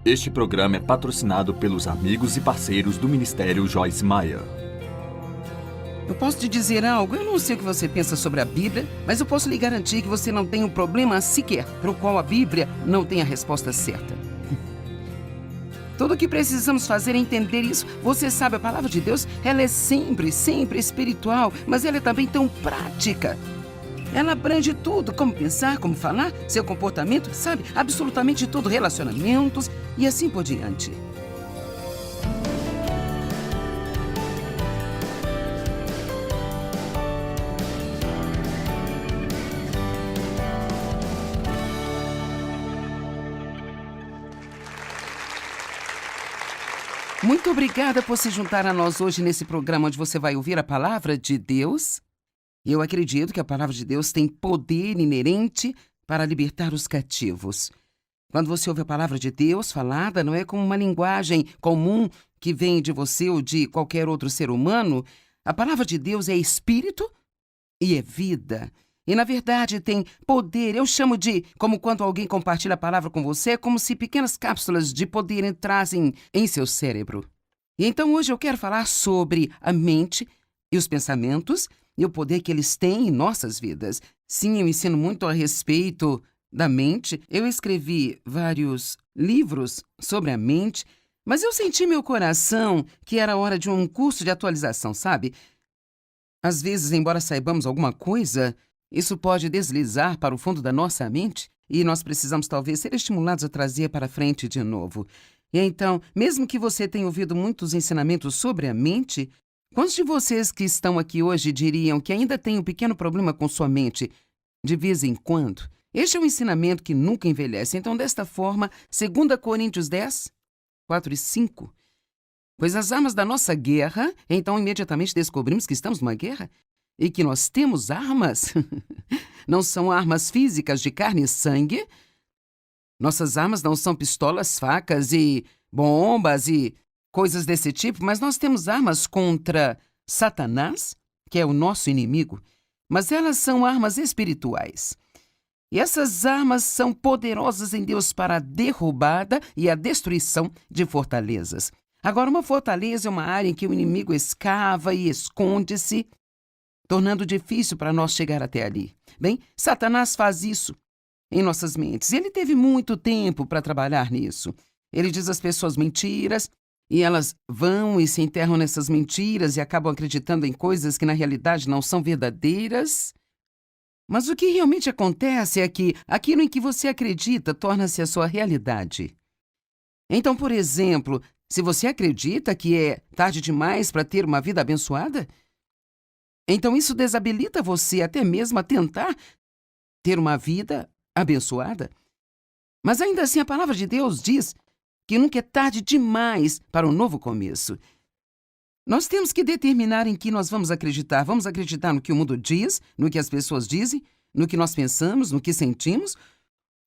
Este programa é patrocinado pelos amigos e parceiros do Ministério Joyce Meyer. Eu posso te dizer algo? Eu não sei o que você pensa sobre a Bíblia, mas eu posso lhe garantir que você não tem um problema sequer para o qual a Bíblia não tem a resposta certa. Tudo o que precisamos fazer é entender isso. Você sabe, a palavra de Deus, ela é sempre espiritual, mas ela é também tão prática. Ela abrange tudo, como pensar, como falar, seu comportamento, sabe? Absolutamente tudo, relacionamentos e assim por diante. Muito obrigada por se juntar a nós hoje nesse programa onde você vai ouvir a palavra de Deus. Eu acredito que a palavra de Deus tem poder inerente para libertar os cativos. Quando você ouve a palavra de Deus falada, não é como uma linguagem comum que vem de você ou de qualquer outro ser humano. A palavra de Deus é espírito e é vida. E, na verdade, tem poder. Eu chamo de, como quando alguém compartilha a palavra com você, é como se pequenas cápsulas de poder entrassem em seu cérebro. E então hoje eu quero falar sobre a mente e os pensamentos e o poder que eles têm em nossas vidas. Sim, eu ensino muito a respeito da mente. Eu escrevi vários livros sobre a mente, mas eu senti meu coração que era hora de um curso de atualização, sabe? Às vezes, embora saibamos alguma coisa, isso pode deslizar para o fundo da nossa mente e nós precisamos talvez ser estimulados a trazer para frente de novo. E então, mesmo que você tenha ouvido muitos ensinamentos sobre a mente, quantos de vocês que estão aqui hoje diriam que ainda tem um pequeno problema com sua mente de vez em quando? Este é um ensinamento que nunca envelhece. Então, desta forma, 2 Coríntios 10, 4 e 5. Pois as armas da nossa guerra, então imediatamente descobrimos que estamos numa guerra e que nós temos armas. Não são armas físicas de carne e sangue. Nossas armas não são pistolas, facas e bombas e coisas desse tipo, mas nós temos armas contra Satanás, que é o nosso inimigo, mas elas são armas espirituais. E essas armas são poderosas em Deus para a derrubada e a destruição de fortalezas. Agora, uma fortaleza é uma área em que o inimigo escava e esconde-se, tornando difícil para nós chegar até ali. Bem, Satanás faz isso em nossas mentes. Ele teve muito tempo para trabalhar nisso. Ele diz às pessoas mentiras, e elas vão e se enterram nessas mentiras e acabam acreditando em coisas que na realidade não são verdadeiras. Mas o que realmente acontece é que aquilo em que você acredita torna-se a sua realidade. Então, por exemplo, se você acredita que é tarde demais para ter uma vida abençoada, então isso desabilita você até mesmo a tentar ter uma vida abençoada. Mas ainda assim a palavra de Deus diz que nunca é tarde demais para um novo começo. Nós temos que determinar em que nós vamos acreditar. Vamos acreditar no que o mundo diz, no que as pessoas dizem, no que nós pensamos, no que sentimos?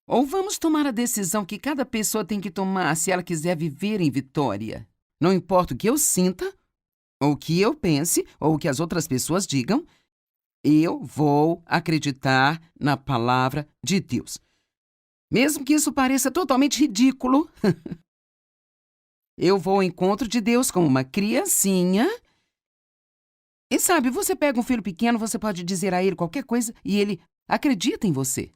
Ou vamos tomar a decisão que cada pessoa tem que tomar se ela quiser viver em vitória? Não importa o que eu sinta, ou o que eu pense, ou o que as outras pessoas digam, eu vou acreditar na palavra de Deus. Mesmo que isso pareça totalmente ridículo, eu vou ao encontro de Deus como uma criancinha. E sabe, você pega um filho pequeno, você pode dizer a ele qualquer coisa e ele acredita em você.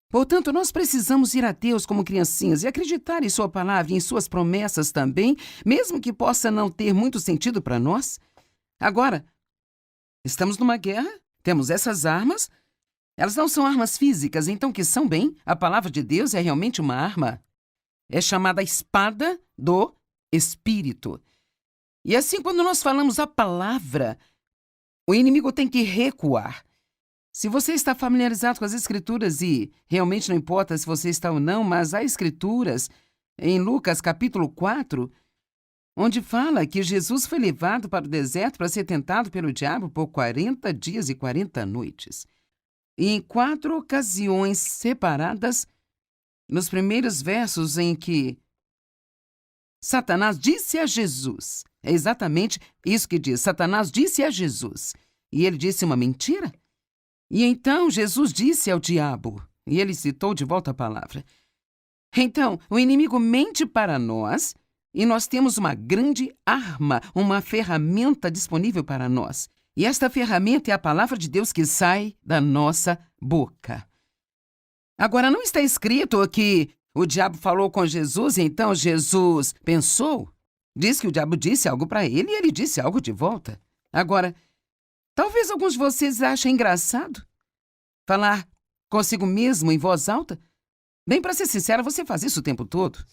Portanto, nós precisamos ir a Deus como criancinhas e acreditar em sua palavra e em suas promessas também, mesmo que possa não ter muito sentido para nós. Agora, estamos numa guerra, temos essas armas. Elas não são armas físicas, então que são bem. A palavra de Deus é realmente uma arma. É chamada espada do Espírito. E assim, quando nós falamos a palavra, o inimigo tem que recuar. Se você está familiarizado com as Escrituras, e realmente não importa se você está ou não, mas há Escrituras em Lucas capítulo 4, onde fala que Jesus foi levado para o deserto para ser tentado pelo diabo por 40 dias e 40 noites. E em 4 ocasiões separadas, nos primeiros versos em que Satanás disse a Jesus, é exatamente isso que diz, Satanás disse a Jesus, e ele disse uma mentira. E então Jesus disse ao diabo, e ele citou de volta a palavra, Então, o inimigo mente para nós e nós temos uma grande arma, uma ferramenta disponível para nós. E esta ferramenta é a palavra de Deus que sai da nossa boca. Agora, não está escrito que o diabo falou com Jesus e então Jesus pensou? Diz que o diabo disse algo para ele e ele disse algo de volta. Agora, talvez alguns de vocês achem engraçado falar consigo mesmo em voz alta. Bem, para ser sincera, você faz isso o tempo todo.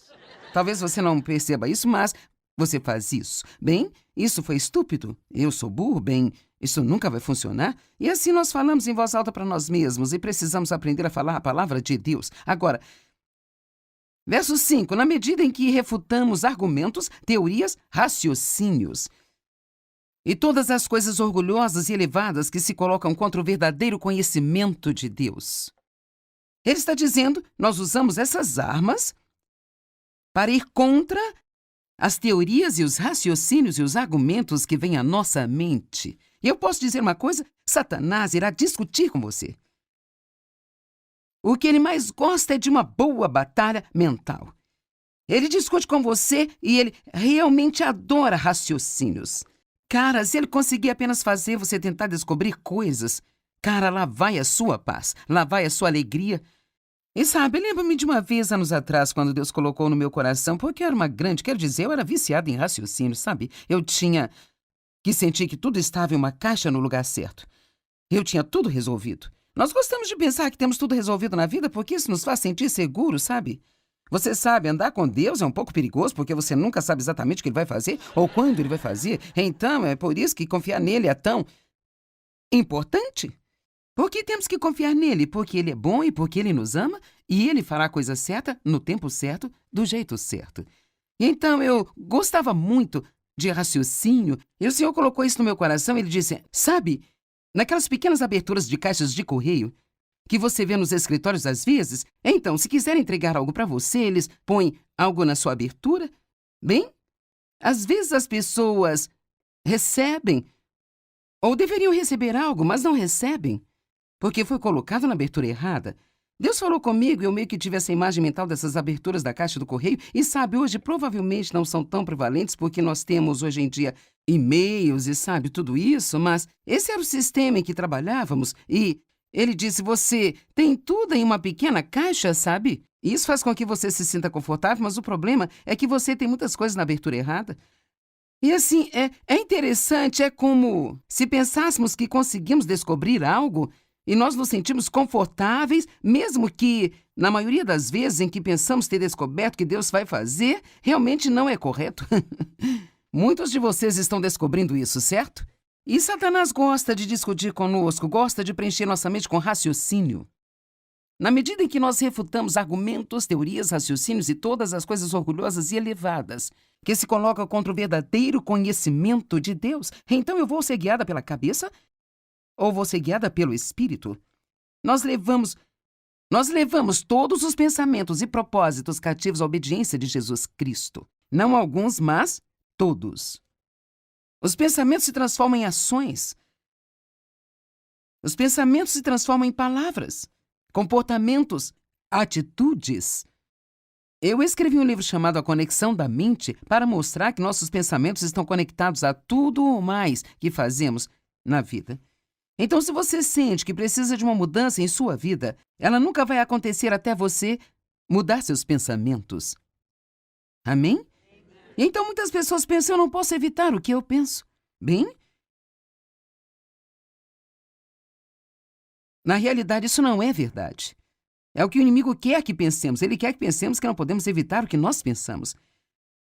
Talvez você não perceba isso, mas você faz isso. Bem, isso foi estúpido. Eu sou burro. Bem, isso nunca vai funcionar. E assim nós falamos em voz alta para nós mesmos e precisamos aprender a falar a palavra de Deus. Agora, verso 5. Na medida em que refutamos argumentos, teorias, raciocínios e todas as coisas orgulhosas e elevadas que se colocam contra o verdadeiro conhecimento de Deus. Ele está dizendo, nós usamos essas armas para ir contra as teorias e os raciocínios e os argumentos que vêm à nossa mente. E eu posso dizer uma coisa, Satanás irá discutir com você. O que ele mais gosta é de uma boa batalha mental. Ele discute com você e ele realmente adora raciocínios. Cara, se ele conseguir apenas fazer você tentar descobrir coisas, cara, lá vai a sua paz, lá vai a sua alegria. E sabe, lembro-me de uma vez, anos atrás, quando Deus colocou no meu coração, porque eu era uma grande, quero dizer, eu era viciada em raciocínio, sabe? Eu tinha que sentir que tudo estava em uma caixa no lugar certo. Eu tinha tudo resolvido. Nós gostamos de pensar que temos tudo resolvido na vida porque isso nos faz sentir seguros, sabe? Você sabe, andar com Deus é um pouco perigoso porque você nunca sabe exatamente o que ele vai fazer ou quando ele vai fazer. Então, é por isso que confiar nele é tão importante. Porque temos que confiar nele, porque ele é bom e porque ele nos ama e ele fará a coisa certa, no tempo certo, do jeito certo. Então, eu gostava muito de raciocínio e o Senhor colocou isso no meu coração e ele disse, sabe, naquelas pequenas aberturas de caixas de correio que você vê nos escritórios às vezes, então, se quiser entregar algo para você, eles põem algo na sua abertura. Bem, às vezes as pessoas recebem ou deveriam receber algo, mas não recebem, porque foi colocado na abertura errada. Deus falou comigo e eu meio que tive essa imagem mental dessas aberturas da caixa do correio e sabe, hoje provavelmente não são tão prevalentes porque nós temos hoje em dia e-mails e sabe, tudo isso, mas esse era o sistema em que trabalhávamos e ele disse, você tem tudo em uma pequena caixa, sabe? Isso faz com que você se sinta confortável, mas o problema é que você tem muitas coisas na abertura errada. E assim, é interessante, é como se pensássemos que conseguimos descobrir algo e nós nos sentimos confortáveis, mesmo que, na maioria das vezes em que pensamos ter descoberto o que Deus vai fazer, realmente não é correto. Muitos de vocês estão descobrindo isso, certo? E Satanás gosta de discutir conosco, gosta de preencher nossa mente com raciocínio. Na medida em que nós refutamos argumentos, teorias, raciocínios e todas as coisas orgulhosas e elevadas que se colocam contra o verdadeiro conhecimento de Deus, então eu vou ser guiada pela cabeça ou vou ser guiada pelo Espírito? Nós levamos todos os pensamentos e propósitos cativos à obediência de Jesus Cristo. Não alguns, mas todos. Os pensamentos se transformam em ações. Os pensamentos se transformam em palavras, comportamentos, atitudes. Eu escrevi um livro chamado A Conexão da Mente para mostrar que nossos pensamentos estão conectados a tudo ou mais que fazemos na vida. Então, se você sente que precisa de uma mudança em sua vida, ela nunca vai acontecer até você mudar seus pensamentos. Amém? Então, muitas pessoas pensam, eu não posso evitar o que eu penso. Bem, na realidade, isso não é verdade. É o que o inimigo quer que pensemos. Ele quer que pensemos que não podemos evitar o que nós pensamos.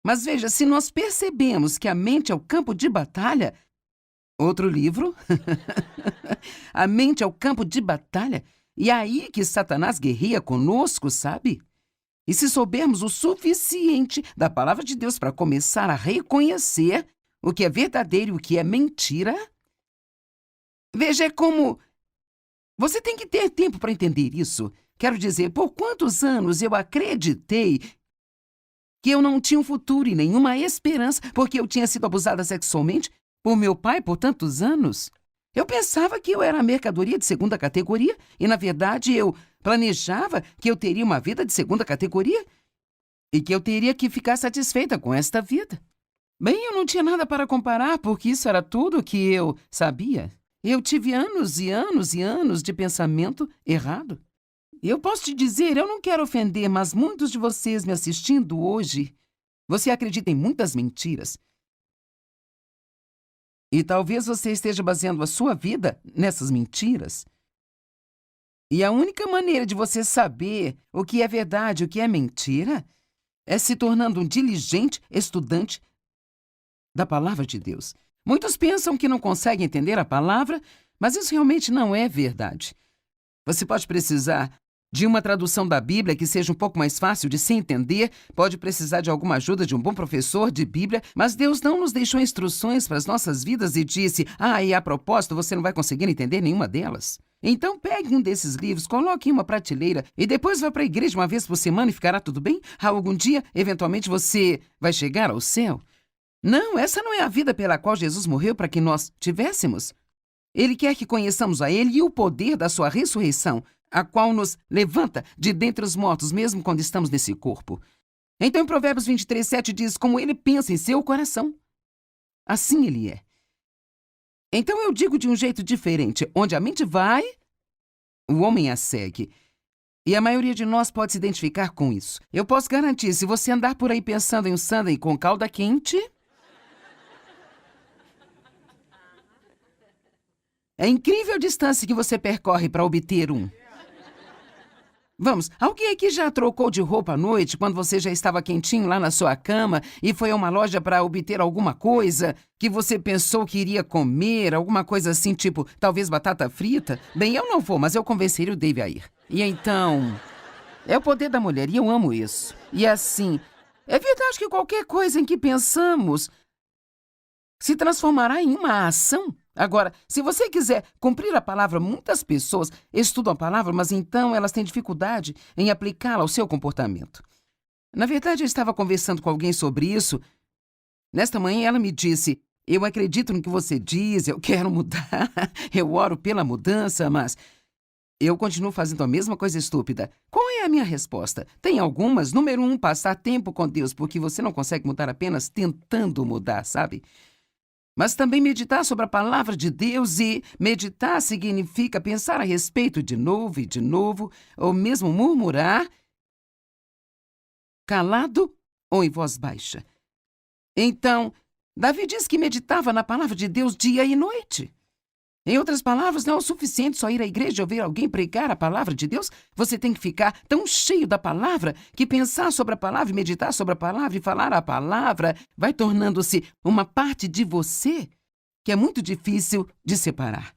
Mas veja, se nós percebemos que a mente é o campo de batalha, outro livro, a mente é o campo de batalha, e é aí que Satanás guerreia conosco, sabe? E se soubermos o suficiente da palavra de Deus para começar a reconhecer o que é verdadeiro e o que é mentira, veja, é como... Você tem que ter tempo para entender isso. Quero dizer, por quantos anos eu acreditei que eu não tinha um futuro e nenhuma esperança porque eu tinha sido abusada sexualmente por meu pai por tantos anos? Eu pensava que eu era mercadoria de segunda categoria e, na verdade, eu planejava que eu teria uma vida de segunda categoria e que eu teria que ficar satisfeita com esta vida. Bem, eu não tinha nada para comparar, porque isso era tudo o que eu sabia. Eu tive anos e anos e anos de pensamento errado. Eu posso te dizer, eu não quero ofender, mas muitos de vocês me assistindo hoje, você acredita em muitas mentiras. E talvez você esteja baseando a sua vida nessas mentiras. E a única maneira de você saber o que é verdade e o que é mentira é se tornando um diligente estudante da palavra de Deus. Muitos pensam que não conseguem entender a palavra, mas isso realmente não é verdade. Você pode precisar de uma tradução da Bíblia que seja um pouco mais fácil de se entender, pode precisar de alguma ajuda de um bom professor de Bíblia, mas Deus não nos deixou instruções para as nossas vidas e disse, e a propósito, você não vai conseguir entender nenhuma delas. Então pegue um desses livros, coloque em uma prateleira e depois vá para a igreja uma vez por semana e ficará tudo bem? Algum dia, eventualmente, você vai chegar ao céu? Não, essa não é a vida pela qual Jesus morreu para que nós tivéssemos. Ele quer que conheçamos a Ele e o poder da sua ressurreição, a qual nos levanta de dentre os mortos, mesmo quando estamos nesse corpo. Então, em Provérbios 23:7 diz, como ele pensa em seu coração, assim ele é. Então, eu digo de um jeito diferente, onde a mente vai, o homem a segue. E a maioria de nós pode se identificar com isso. Eu posso garantir, se você andar por aí pensando em um sundae com calda quente, é incrível a distância que você percorre para obter um. Vamos, alguém aqui já trocou de roupa à noite quando você já estava quentinho lá na sua cama e foi a uma loja para obter alguma coisa que você pensou que iria comer, alguma coisa assim, tipo, talvez batata frita? Bem, eu não vou, mas eu convenceria o Dave a ir. E então, é o poder da mulher e eu amo isso. E assim, é verdade que qualquer coisa em que pensamos se transformará em uma ação. Agora, se você quiser cumprir a palavra, muitas pessoas estudam a palavra, mas então elas têm dificuldade em aplicá-la ao seu comportamento. Na verdade, eu estava conversando com alguém sobre isso. Nesta manhã, ela me disse, eu acredito no que você diz, eu quero mudar, eu oro pela mudança, mas eu continuo fazendo a mesma coisa estúpida. Qual é a minha resposta? Tem algumas. Número 1, passar tempo com Deus, porque você não consegue mudar apenas tentando mudar, sabe? Mas também meditar sobre a palavra de Deus, e meditar significa pensar a respeito de novo e de novo, ou mesmo murmurar, calado ou em voz baixa. Então, Davi diz que meditava na palavra de Deus dia e noite. Em outras palavras, não é o suficiente só ir à igreja e ouvir alguém pregar a palavra de Deus. Você tem que ficar tão cheio da palavra que pensar sobre a palavra, meditar sobre a palavra e falar a palavra vai tornando-se uma parte de você que é muito difícil de separar.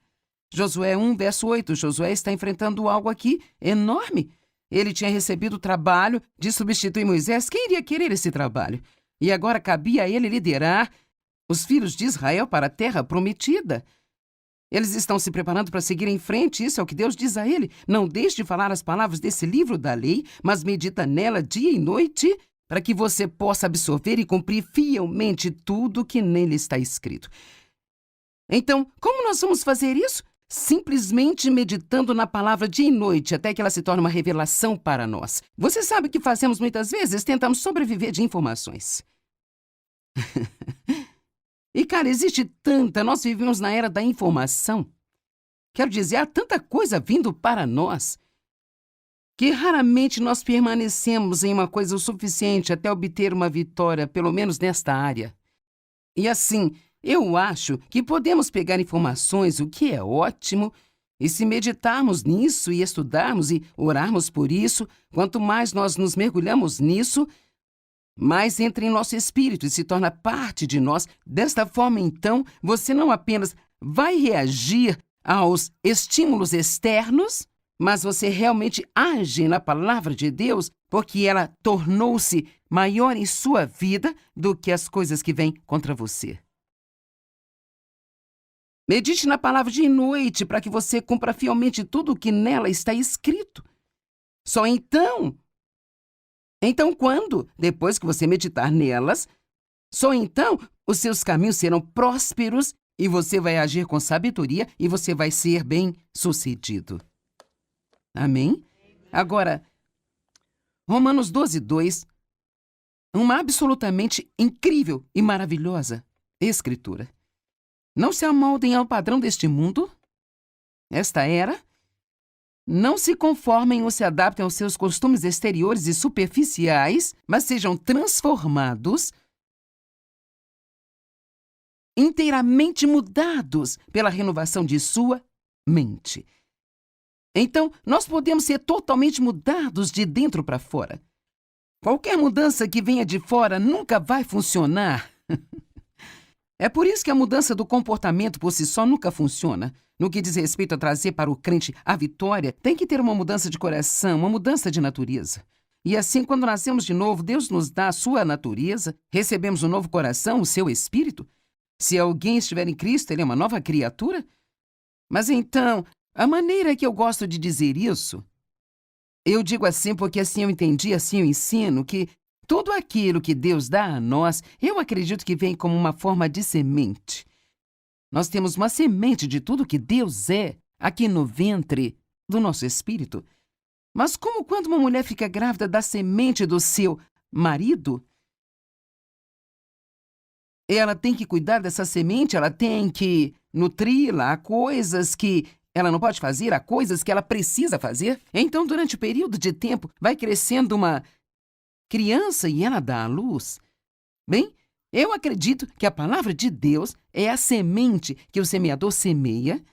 Josué 1, verso 8. Josué está enfrentando algo aqui enorme. Ele tinha recebido o trabalho de substituir Moisés. Quem iria querer esse trabalho? E agora cabia a ele liderar os filhos de Israel para a terra prometida. Eles estão se preparando para seguir em frente, isso é o que Deus diz a ele. Não deixe de falar as palavras desse livro da lei, mas medita nela dia e noite, para que você possa absorver e cumprir fielmente tudo que nele está escrito. Então, como nós vamos fazer isso? Simplesmente meditando na palavra dia e noite, até que ela se torne uma revelação para nós. Você sabe o que fazemos muitas vezes? Tentamos sobreviver de informações. E, cara, existe tanta, nós vivemos na era da informação. Quero dizer, há tanta coisa vindo para nós que raramente nós permanecemos em uma coisa o suficiente até obter uma vitória, pelo menos nesta área. E assim, eu acho que podemos pegar informações, o que é ótimo, e se meditarmos nisso e estudarmos e orarmos por isso, quanto mais nós nos mergulhamos nisso, mais entra em nosso espírito e se torna parte de nós. Desta forma, então, você não apenas vai reagir aos estímulos externos, mas você realmente age na palavra de Deus, porque ela tornou-se maior em sua vida do que as coisas que vêm contra você. Medite na palavra de noite para que você cumpra fielmente tudo o que nela está escrito. Só então quando, depois que você meditar nelas, só então os seus caminhos serão prósperos e você vai agir com sabedoria e você vai ser bem-sucedido. Amém? Agora, Romanos 12:2 uma absolutamente incrível e maravilhosa Escritura. Não se amoldem ao padrão deste mundo, esta era. Não se conformem ou se adaptem aos seus costumes exteriores e superficiais, mas sejam transformados, inteiramente mudados pela renovação de sua mente. Então, nós podemos ser totalmente mudados de dentro para fora. Qualquer mudança que venha de fora nunca vai funcionar. É por isso que a mudança do comportamento por si só nunca funciona. No que diz respeito a trazer para o crente a vitória, tem que ter uma mudança de coração, uma mudança de natureza. E assim, quando nascemos de novo, Deus nos dá a sua natureza, recebemos um novo coração, o seu espírito. Se alguém estiver em Cristo, ele é uma nova criatura. Mas então, a maneira que eu gosto de dizer isso, eu digo assim porque assim eu entendi, assim eu ensino, que tudo aquilo que Deus dá a nós, eu acredito que vem como uma forma de semente. Nós temos uma semente de tudo que Deus é aqui no ventre do nosso espírito. Mas como quando uma mulher fica grávida da semente do seu marido, ela tem que cuidar dessa semente, ela tem que nutri-la, há coisas que ela não pode fazer, há coisas que ela precisa fazer. Então, durante o período de tempo, vai crescendo uma criança e ela dá à luz. Bem, eu acredito que a palavra de Deus é a semente que o semeador semeia.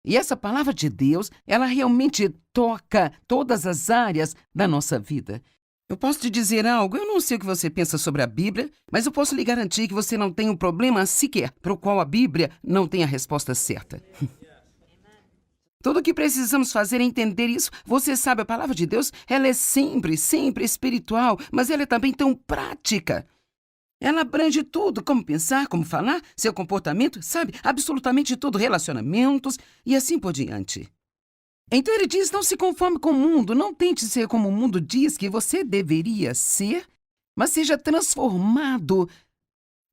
E essa palavra de Deus, ela realmente toca todas as áreas da nossa vida. Eu posso te dizer algo, eu não sei o que você pensa sobre a Bíblia, mas eu posso lhe garantir que você não tem um problema sequer para o qual a Bíblia não tem a resposta certa. Tudo o que precisamos fazer é entender isso. Você sabe, a palavra de Deus, ela é sempre espiritual, mas ela é também tão prática. Ela abrange tudo, como pensar, como falar, seu comportamento, sabe? Absolutamente tudo, relacionamentos e assim por diante. Então ele diz, não se conforme com o mundo, não tente ser como o mundo diz que você deveria ser, mas seja transformado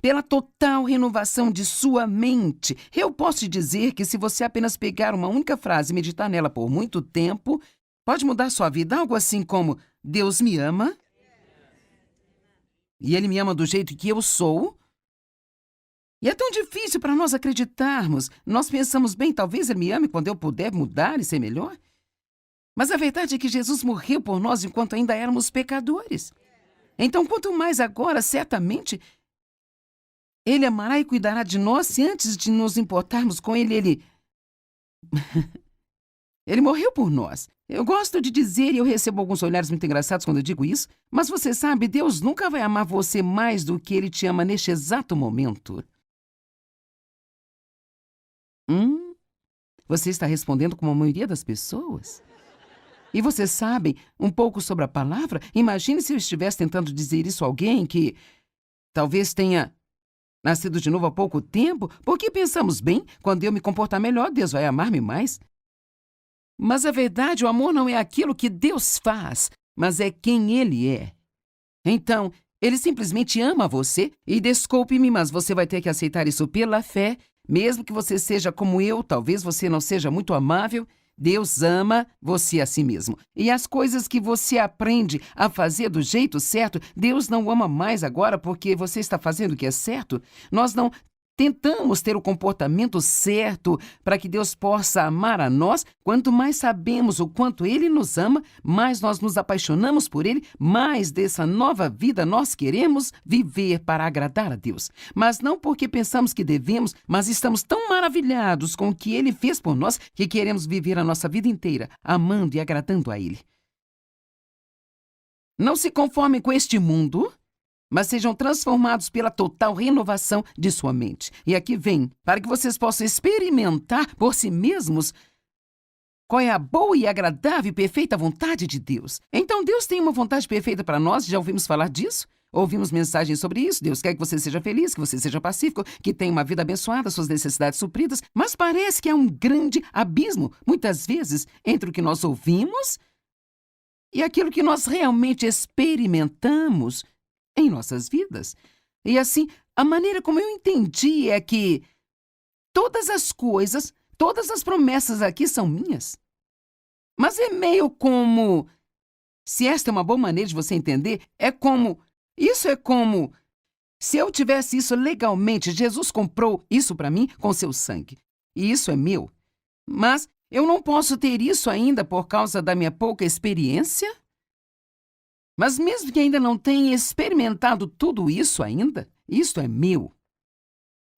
pela total renovação de sua mente. Eu posso te dizer que se você apenas pegar uma única frase e meditar nela por muito tempo, pode mudar sua vida. Algo assim como, Deus me ama, e Ele me ama do jeito que eu sou. E é tão difícil para nós acreditarmos. Nós pensamos, bem, talvez Ele me ame quando eu puder mudar e ser melhor. Mas a verdade é que Jesus morreu por nós enquanto ainda éramos pecadores. Então, quanto mais agora, certamente, Ele amará e cuidará de nós se antes de nos importarmos com Ele, Ele morreu por nós. Eu gosto de dizer, e eu recebo alguns olhares muito engraçados quando eu digo isso, mas você sabe, Deus nunca vai amar você mais do que Ele te ama neste exato momento. Você está respondendo como a maioria das pessoas? E você sabe um pouco sobre a palavra? Imagine se eu estivesse tentando dizer isso a alguém que talvez tenha nascido de novo há pouco tempo, porque pensamos, bem, quando eu me comportar melhor, Deus vai amar-me mais. Mas a verdade, o amor não é aquilo que Deus faz, mas é quem Ele é. Então, Ele simplesmente ama você e, desculpe-me, mas você vai ter que aceitar isso pela fé, mesmo que você seja como eu, talvez você não seja muito amável, Deus ama você a si mesmo. E as coisas que você aprende a fazer do jeito certo, Deus não ama mais agora porque você está fazendo o que é certo. Nós não tentamos ter o comportamento certo para que Deus possa amar a nós. Quanto mais sabemos o quanto Ele nos ama, mais nós nos apaixonamos por Ele, mais dessa nova vida nós queremos viver para agradar a Deus. Mas não porque pensamos que devemos, mas estamos tão maravilhados com o que Ele fez por nós que queremos viver a nossa vida inteira amando e agradando a Ele. Não se conformem com este mundo, mas sejam transformados pela total renovação de sua mente. E aqui vem, para que vocês possam experimentar por si mesmos qual é a boa e agradável e perfeita vontade de Deus. Então, Deus tem uma vontade perfeita para nós, já ouvimos falar disso? Ouvimos mensagens sobre isso. Deus quer que você seja feliz, que você seja pacífico, que tenha uma vida abençoada, suas necessidades supridas. Mas parece que há um grande abismo, muitas vezes, entre o que nós ouvimos e aquilo que nós realmente experimentamos em nossas vidas. E assim, a maneira como eu entendi é que todas as coisas, todas as promessas aqui são minhas. Mas é meio como, se esta é uma boa maneira de você entender, é como Isso é como se eu tivesse isso legalmente. Jesus comprou isso para mim com seu sangue. E isso é meu. Mas eu não posso ter isso ainda por causa da minha pouca experiência? Mas mesmo que ainda não tenha experimentado tudo isso ainda, isso é meu.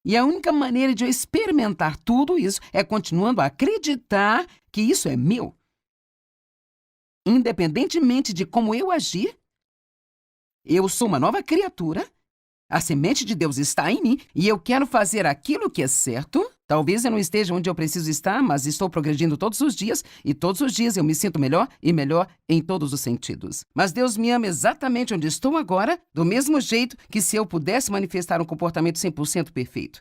E a única maneira de eu experimentar tudo isso é continuando a acreditar que isso é meu. Independentemente de como eu agir, eu sou uma nova criatura, a semente de Deus está em mim e eu quero fazer aquilo que é certo. Talvez eu não esteja onde eu preciso estar, mas estou progredindo todos os dias e todos os dias eu me sinto melhor e melhor em todos os sentidos. Mas Deus me ama exatamente onde estou agora, do mesmo jeito que se eu pudesse manifestar um comportamento 100% perfeito.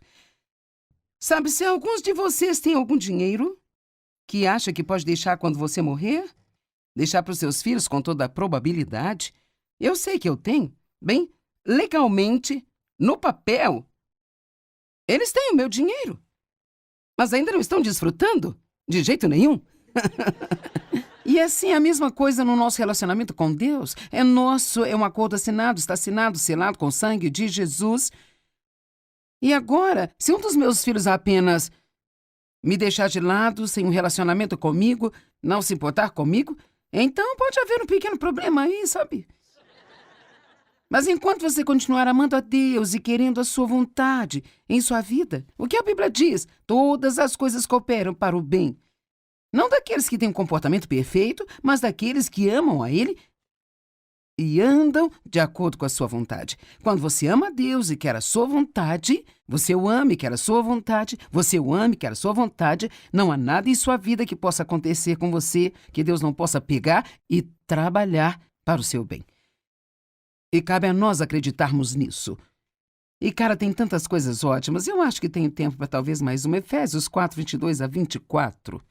Sabe, se alguns de vocês têm algum dinheiro que acha que pode deixar quando você morrer, deixar para os seus filhos com toda a probabilidade, eu sei que eu tenho. Bem, legalmente, no papel, eles têm o meu dinheiro. Mas ainda não estão desfrutando? De jeito nenhum. E assim, a mesma coisa no nosso relacionamento com Deus. É nosso, é um acordo assinado, está assinado, selado com o sangue de Jesus. E agora, se um dos meus filhos apenas me deixar de lado, sem um relacionamento comigo, não se importar comigo, então pode haver um pequeno problema aí, sabe? Mas enquanto você continuar amando a Deus e querendo a sua vontade em sua vida, o que a Bíblia diz? Todas as coisas cooperam para o bem. Não daqueles que têm um comportamento perfeito, mas daqueles que amam a Ele e andam de acordo com a sua vontade. Quando você ama a Deus e quer a sua vontade, você o ama e quer a sua vontade, você o ama e quer a sua vontade, não há nada em sua vida que possa acontecer com você que Deus não possa pegar e trabalhar para o seu bem. E cabe a nós acreditarmos nisso. E, cara, tem tantas coisas ótimas. Eu acho que tenho tempo para talvez mais uma. Efésios 4, 22 a 24.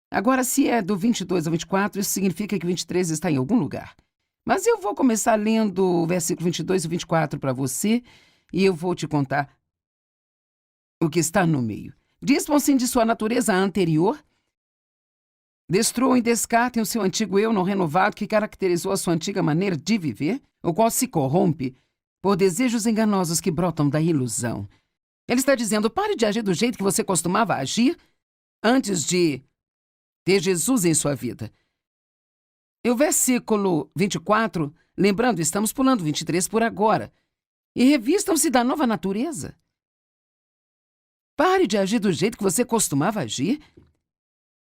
Agora, se é do 22 ao 24, isso significa que 23 está em algum lugar. Mas eu vou começar lendo o versículo 22 e 24 para você e eu vou te contar o que está no meio. Dispõem-se de sua natureza anterior. Destruam e descartem o seu antigo eu não renovado que caracterizou a sua antiga maneira de viver, o qual se corrompe por desejos enganosos que brotam da ilusão. Ele está dizendo, pare de agir do jeito que você costumava agir antes de ter Jesus em sua vida. E o versículo 24, lembrando, estamos pulando 23 por agora, e revistam-se da nova natureza. Pare de agir do jeito que você costumava agir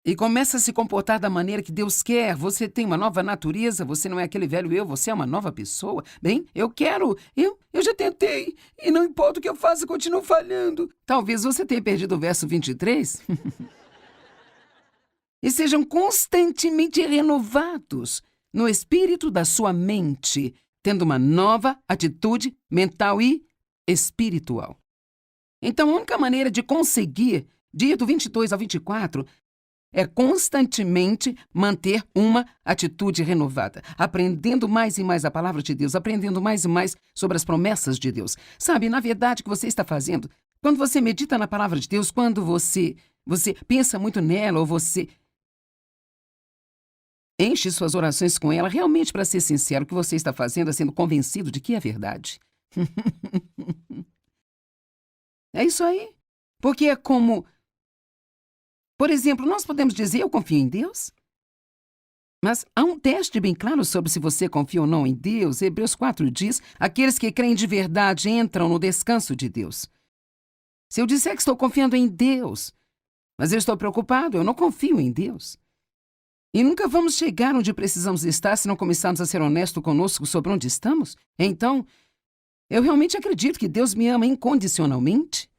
e comece a se comportar da maneira que Deus quer. Você tem uma nova natureza, você não é aquele velho eu, você é uma nova pessoa. Bem, eu já tentei, e não importa o que eu faça, continuo falhando. Talvez você tenha perdido o verso 23. E sejam constantemente renovados no espírito da sua mente, tendo uma nova atitude mental e espiritual. Então, a única maneira de conseguir, de ir do 22 ao 24, é constantemente manter uma atitude renovada, aprendendo mais e mais a palavra de Deus, aprendendo mais e mais sobre as promessas de Deus. Sabe, na verdade, o que você está fazendo, quando você medita na palavra de Deus, quando você pensa muito nela, ou você enche suas orações com ela, realmente, para ser sincero, o que você está fazendo é sendo convencido de que é verdade. É isso aí. Porque é como... Por exemplo, nós podemos dizer, eu confio em Deus. Mas há um teste bem claro sobre se você confia ou não em Deus. Hebreus 4 diz, aqueles que creem de verdade entram no descanso de Deus. Se eu disser que estou confiando em Deus, mas eu estou preocupado, eu não confio em Deus. E nunca vamos chegar onde precisamos estar se não começarmos a ser honestos conosco sobre onde estamos. Então, eu realmente acredito que Deus me ama incondicionalmente.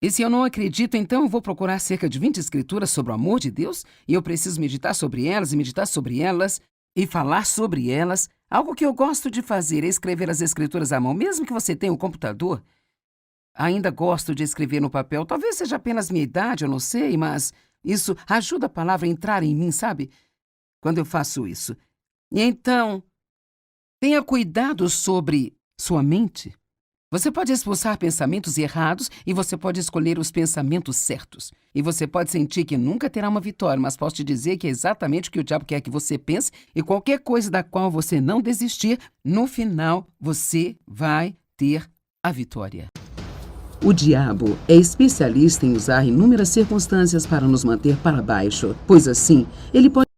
E se eu não acredito, então eu vou procurar cerca de 20 escrituras sobre o amor de Deus e eu preciso meditar sobre elas e meditar sobre elas e falar sobre elas. Algo que eu gosto de fazer é escrever as escrituras à mão, mesmo que você tenha um computador. Ainda gosto de escrever no papel. Talvez seja apenas minha idade, eu não sei, mas isso ajuda a palavra a entrar em mim, sabe? Quando eu faço isso. E então, tenha cuidado sobre sua mente. Você pode expulsar pensamentos errados e você pode escolher os pensamentos certos. E você pode sentir que nunca terá uma vitória, mas posso te dizer que é exatamente o que o diabo quer que você pense e qualquer coisa da qual você não desistir, no final você vai ter a vitória. O diabo é especialista em usar inúmeras circunstâncias para nos manter para baixo, pois assim ele pode